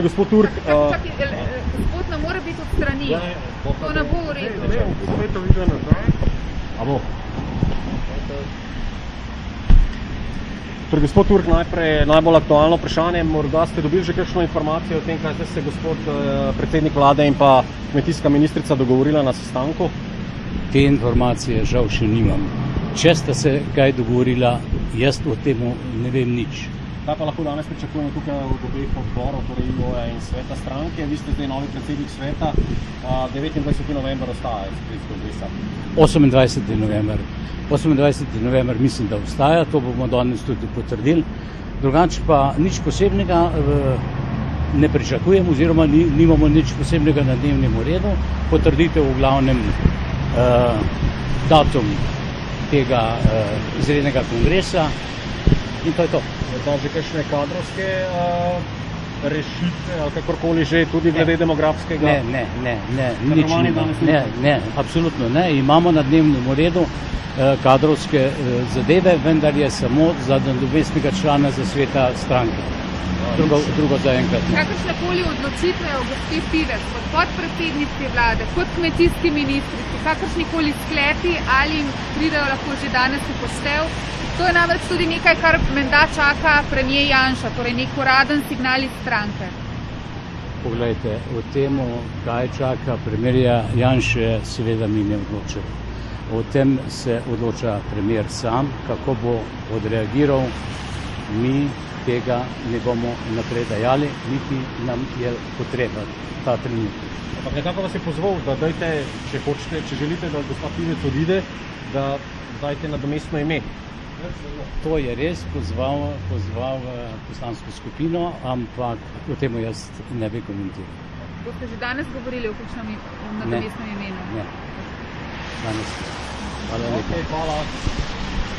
Gospod Turk, gospod ne more biti od strani. To ne bo v redu. Torej, gospod Turk, najbolj aktualno vprašanje. Morda ste dobili že kakšno informacijo o tem, kaj ste se gospod predsednik vlade in pa kmetijska ministrica dogovorila na sestanku? Te informacije žal še nimam. Če sta se kaj dogovorila, jaz o temu ne vem nič. Kaj pa lahko danes pričakujemo tukaj od obeh odborov, torej IGO-ja in sveta stranke? Vi ste zdaj novi predsednik sveta, 29. november ostaja iz kongresa. 28. november mislim, da ostaja, to bomo danes tudi potrdili. Drugače pa nič posebnega ne pričakujem oziroma nimamo nič posebnega na dnevnem redu. Potrditev v glavnem datum tega izrednega kongresa in to je to. Je pa že kakšne kadrovske rešitve ali kakorkoli že tudi glede demografskega? Ne, absolutno ne. Imamo na dnevnem redu kadrovske zadeve, vendar je samo za nadomestnega člana za sveta stranke. Drugo zaenkrat ne. Kakršnekoli odločitve o gospe Pivec kot podpredsednici vlade, kot kmetijski ministrici, kakršnikoli sklepi ali pridejo lahko že danes v poštev. To je namreč tudi nekaj, kar menda čaka premier Janša, torej nek uraden signal iz stranke. Poglejte, o temu, kaj čaka premierja Janše, seveda mi ne odločamo. O tem se odloča premier sam, kako bo odreagiral, mi tega ne bomo naprej dajali, niti nam je potreba ta trenutek. Ampak nekako vas je pozval, da dajte, če želite, da gospa Pivec odide, da dajte nadomestno ime. To je res, pozval poslansko skupino, ampak o tem jaz ne bi komentiral. Boste že danes govorili o kakšnem nadomestnem imenu? Ne, danes. Hvala lepa. Hvala.